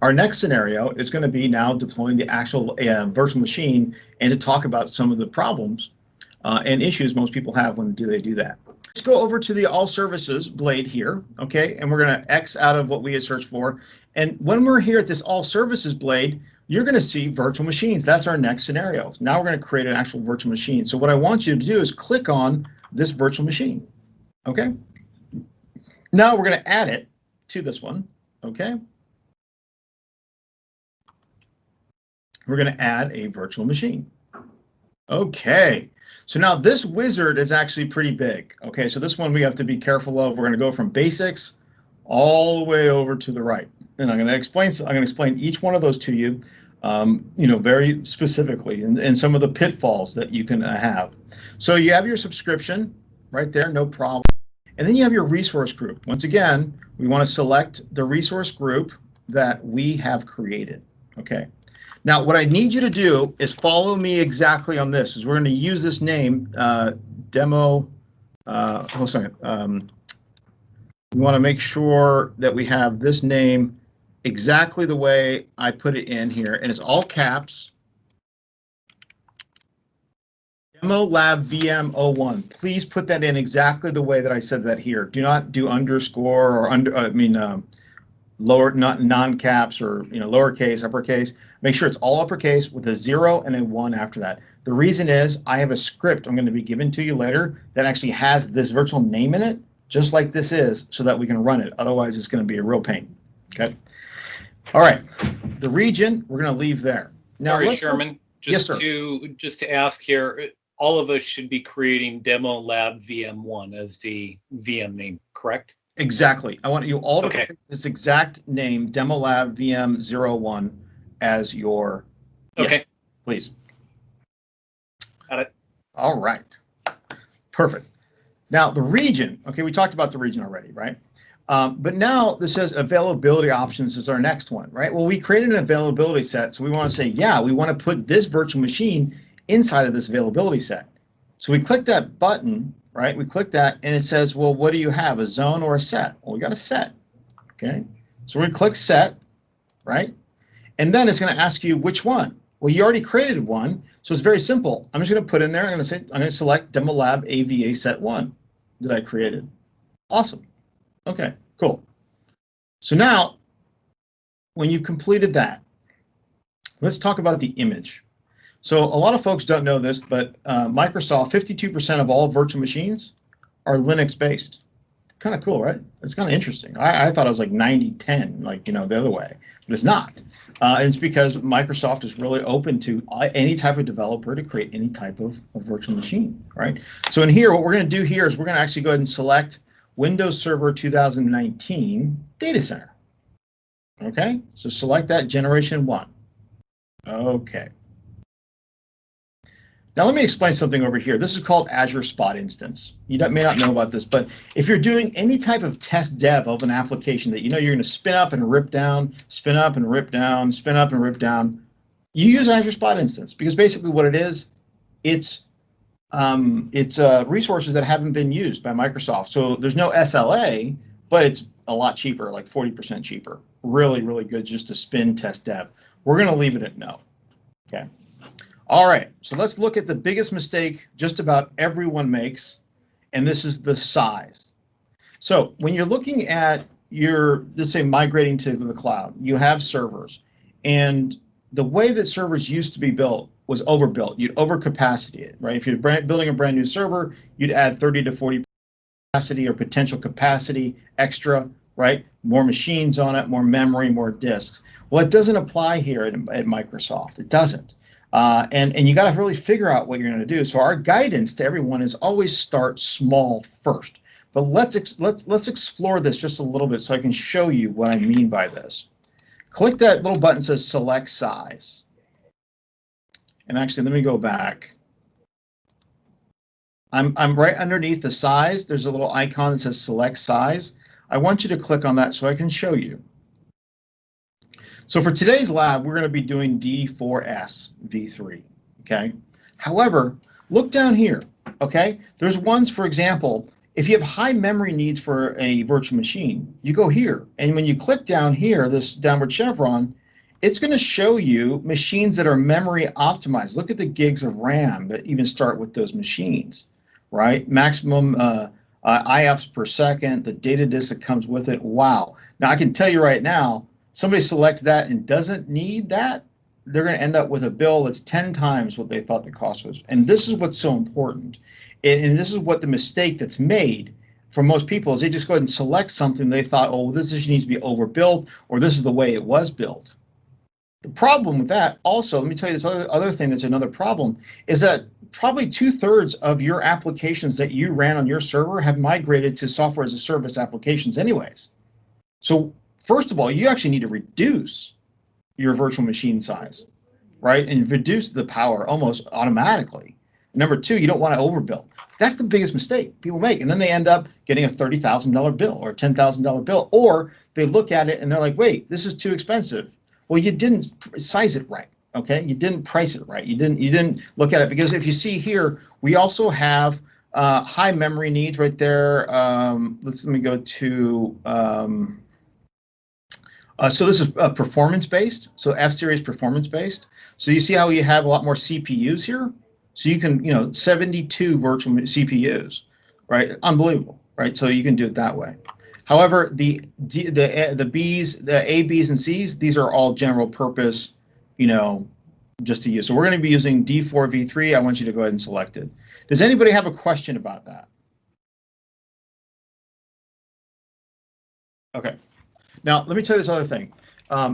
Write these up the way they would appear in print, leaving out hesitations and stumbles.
Our next scenario is going to be now deploying the actual virtual machine and to talk about some of the problems and issues most people have when they do that. Let's go over to the all services blade here, okay, and we're going to X out of what we had searched for. And when we're here at this all services blade, you're going to see virtual machines. That's our next scenario. Now we're going to create an actual virtual machine. So what I want you to do is click on this virtual machine, okay? Now we're going to add it to this one, okay? We're going to add a virtual machine. Okay, so now this wizard is actually pretty big. Okay, so this one we have to be careful of. We're going to go from basics all the way over to the right, and I'm going to explain each one of those to you, you know, very specifically, and some of the pitfalls that you can have. So you have your subscription right there, no problem, and then you have your resource group. Once again, we want to select the resource group that we have created. Okay. Now, what I need you to do is follow me exactly on this. Is we're going to use this name, demo. Oh, sorry. We want to make sure that we have this name exactly the way I put it in here, and it's all caps. Demo Lab VM 01. Please put that in exactly the way that I said that here. Do not do underscore or lower, not non-caps or lowercase, uppercase. Make sure it's all uppercase with a 0 and a 1 after that. The reason is I have a script I'm going to be given to you later that actually has this virtual name in it, just like this is, so that we can run it. Otherwise, it's going to be a real pain. Okay. All right. The region we're going to leave there. Now, sorry, Sherman. Yes, sir. Just to ask here, all of us should be creating Demo Lab VM1 as the VM name, correct? Exactly. I want you all to pick this exact name, Demo Lab VM01, as your. Okay. Yes, please. Got it. All right. Perfect. Now the region. Okay, we talked about the region already, right? But now this says availability options is our next one, right? Well, we created an availability set, so we want to say, yeah, we want to put this virtual machine inside of this availability set. So we click that button, right? We click that, and it says, well, what do you have, a zone or a set? Well, we got a set, okay? So we're going to click set, right? And then it's going to ask you which one. Well, you already created one, so it's very simple. I'm just going to put in there, I'm going to select Demo Lab AVA set 1 that I created. Awesome. Okay, cool. So now, when you've completed that, let's talk about the image. So a lot of folks don't know this, but Microsoft, 52% of all virtual machines are Linux-based. Kind of cool, right? It's kind of interesting. I thought it was like 90-10, like, the other way, but it's not. And it's because Microsoft is really open to any type of developer to create any type of virtual machine, right? So in here, what we're going to do here is we're going to actually go ahead and select Windows Server 2019 Data Center. Okay, so select that generation 1. Okay. Now let me explain something over here. This is called Azure Spot Instance. You may not know about this, but if you're doing any type of test dev of an application that you're going to spin up and rip down, spin up and rip down, spin up and rip down, you use Azure Spot Instance, because basically what it is, it's resources that haven't been used by Microsoft. So there's no SLA, but it's a lot cheaper, like 40% cheaper. Really, really good just to spin test dev. We're going to leave it at no. Okay. All right, so let's look at the biggest mistake just about everyone makes, and this is the size. So when you're looking at let's say migrating to the cloud, you have servers, and the way that servers used to be built was overbuilt. You'd overcapacity it, right? If you're building a brand new server, you'd add 30 to 40 capacity or potential capacity extra, right? More machines on it, more memory, more disks. Well, it doesn't apply here at Microsoft. It doesn't. And you got to really figure out what you're going to do. So our guidance to everyone is always start small first. But let's explore this just a little bit so I can show you what I mean by this. Click that little button that says select size. And actually, let me go back. I'm right underneath the size. There's a little icon that says select size. I want you to click on that so I can show you. So for today's lab, we're going to be doing D4S V3, okay? However, look down here, okay? There's ones, for example, if you have high memory needs for a virtual machine, you go here. And when you click down here, this downward chevron, it's going to show you machines that are memory optimized. Look at the gigs of RAM that even start with those machines, right? Maximum IOPS per second, the data disk that comes with it. Wow. Now, I can tell you right now, somebody selects that and doesn't need that, they're going to end up with a bill that's 10 times what they thought the cost was. And this is what's so important. And this is what the mistake that's made for most people is they just go ahead and select something they thought, oh, this just needs to be overbuilt, or this is the way it was built. The problem with that also, let me tell you this other thing that's another problem, is that probably 2/3 of your applications that you ran on your server have migrated to software as a service applications anyways. So first of all, you actually need to reduce your virtual machine size, right? And reduce the power almost automatically. Number two, you don't want to overbuild. That's the biggest mistake people make. And then they end up getting a $30,000 bill or a $10,000 bill, or they look at it and they're like, wait, this is too expensive. Well, you didn't size it right, okay? You didn't price it right. You didn't look at it, because if you see here, we also have high memory needs right there. Let me go to, so this is performance-based, so F-Series performance-based. So you see how you have a lot more CPUs here? So you can, 72 virtual CPUs, right? Unbelievable, right? So you can do it that way. However, the B's, the A, B's, and C's, these are all general purpose, just to use. So we're going to be using D4 V3. I want you to go ahead and select it. Does anybody have a question about that? Okay. Now, let me tell you this other thing.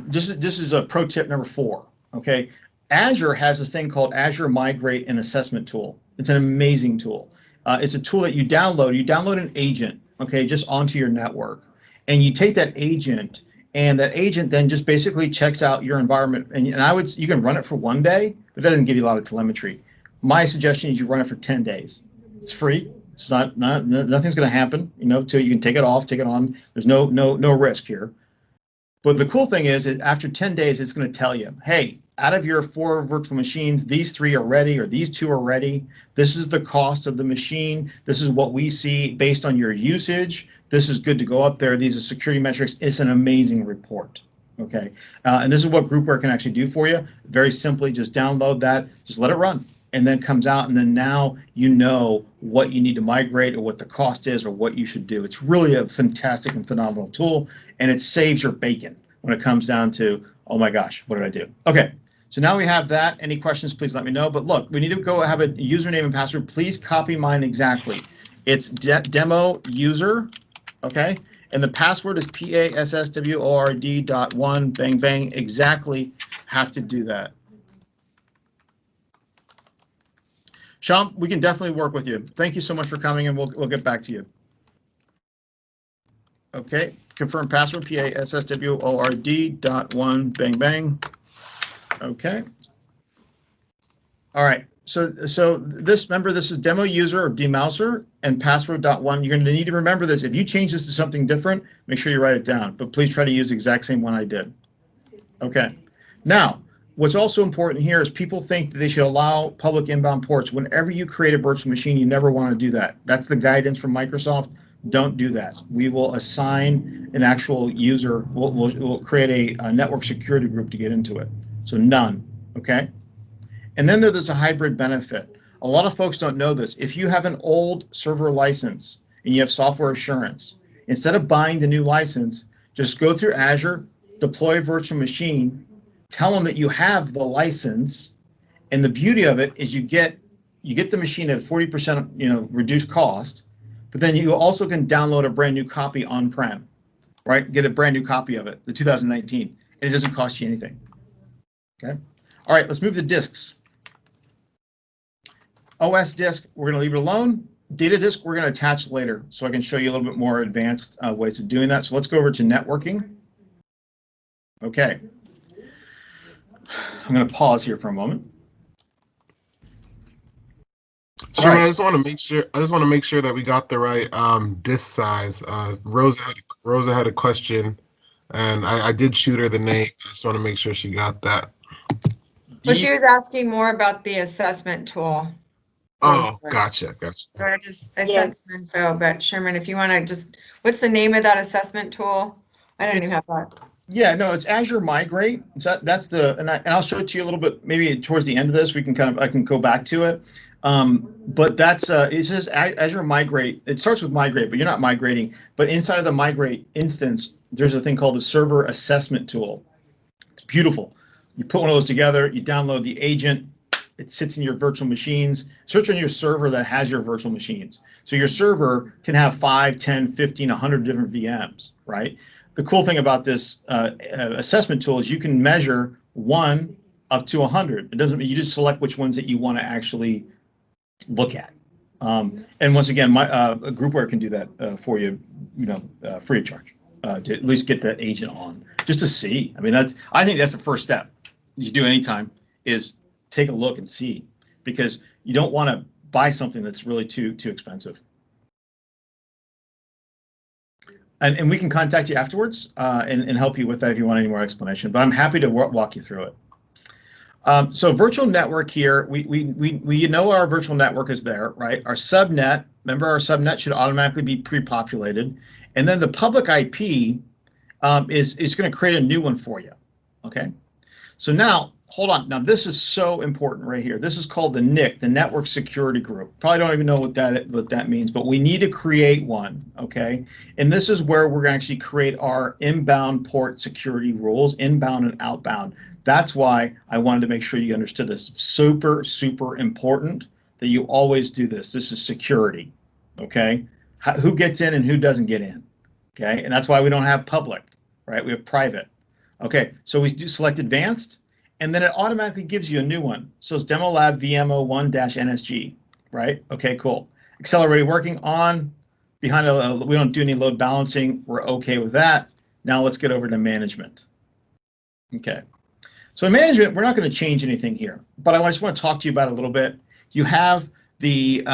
This is a pro tip number 4, okay? Azure has this thing called Azure Migrate and Assessment Tool. It's an amazing tool. It's a tool that you download. You download an agent, okay, just onto your network. And you take that agent, and that agent then just basically checks out your environment. And you can run it for 1 day, but that doesn't give you a lot of telemetry. My suggestion is you run it for 10 days. It's free. It's nothing's going to happen, till you can take it off, take it on. There's no risk here. But the cool thing is that after 10 days, it's going to tell you, hey, out of your 4 virtual machines, these 3 are ready, or these 2 are ready. This is the cost of the machine. This is what we see based on your usage. This is good to go up there. These are security metrics. It's an amazing report. Okay, and this is what Groupware can actually do for you. Very simply, just download that, just let it run, and then it comes out, and then now you know what you need to migrate, or what the cost is, or what you should do. It's really a fantastic and phenomenal tool, and it saves your bacon when it comes down to, oh my gosh, what did I do? Okay, so now we have that. Any questions, please let me know. But look, we need to go have a username and password. Please copy mine exactly. It's demo user, okay? And the password is PASSWORD.1, bang, bang. Exactly have to do that. Sean, we can definitely work with you. Thank you so much for coming, and we'll get back to you. Okay, confirm password, PASSWORD.1, bang, bang. Okay. All right, so remember, this is demo user or demouser and password.1. You're going to need to remember this. If you change this to something different, make sure you write it down, but please try to use the exact same one I did. Okay, now, what's also important here is people think that they should allow public inbound ports. Whenever you create a virtual machine, you never want to do that. That's the guidance from Microsoft. Don't do that. We will assign an actual user. We'll create a network security group to get into it. So none, okay? And then there's a hybrid benefit. A lot of folks don't know this. If you have an old server license and you have software assurance, instead of buying the new license, just go through Azure, deploy a virtual machine, tell them that you have the license, and the beauty of it is you get the machine at 40% reduced cost, but then you also can download a brand new copy on-prem, right? Get a brand new copy of it, the 2019, and it doesn't cost you anything. Okay. All right, let's move to disks. OS disk, we're going to leave it alone. Data disk, we're going to attach later, so I can show you a little bit more advanced ways of doing that. So let's go over to networking. Okay. I'm going to pause here for a moment. Sherman, right. I just want to make sure that we got the right disk size. Rosa had a question, and I did shoot her the name. I just want to make sure she got that. Well, she was asking more about the assessment tool. Oh, gotcha. I sent some info, but Sherman, if you want to just, what's the name of that assessment tool? I don't even have that. Yeah, no, it's Azure Migrate. So that's the, and I'll show it to you a little bit, maybe towards the end of this, we can I can go back to it. But that's, it says Azure Migrate. It starts with Migrate, but you're not migrating. But inside of the Migrate instance, there's a thing called the Server Assessment Tool. It's beautiful. You put one of those together, you download the agent, it sits in your virtual machines. Search on your server that has your virtual machines. So your server can have 5, 10, 15, 100 different VMs, right? The cool thing about this assessment tool is you can measure 1 up to 100. It doesn't mean you just select which ones that you want to actually look at. And once again, Groupware can do that for you, free of charge, to at least get that agent on, just to see. I mean, I think that's the first step you do anytime is take a look and see, because you don't want to buy something that's really too expensive. And we can contact you afterwards and help you with that if you want any more explanation. But I'm happy to walk you through it. So virtual network here, we know our virtual network is there, right? Our subnet, remember our subnet should automatically be pre-populated. And then the public IP is going to create a new one for you, okay? So now, hold on. Now this is so important right here. This is called the NIC, the Network Security Group. Probably don't even know what that means, but we need to create one, okay? And this is where we're going to actually create our inbound port security rules, inbound and outbound. That's why I wanted to make sure you understood this. Super, super important that you always do this. This is security, okay? Who gets in and who doesn't get in, okay? And that's why we don't have public, right? We have private. Okay, so we do select advanced, and then it automatically gives you a new one. So it's Demo Lab VMO1-NSG, right? Okay, cool. Accelerated working on, behind we don't do any load balancing. We're okay with that. Now let's get over to management. Okay, so in management, we're not going to change anything here, but I just want to talk to you about it a little bit. You have the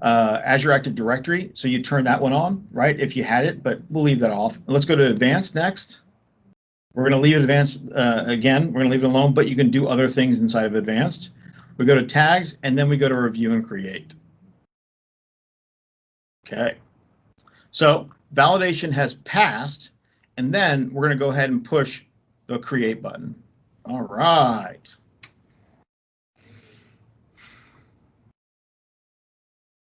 Azure Active Directory, so you turn that one on, right, if you had it, but we'll leave that off. Let's go to advanced next. We're going to leave advanced again. We're going to leave it alone, but you can do other things inside of advanced. We go to tags, and then we go to review and create. Okay. So validation has passed, and then we're going to go ahead and push the create button. All right.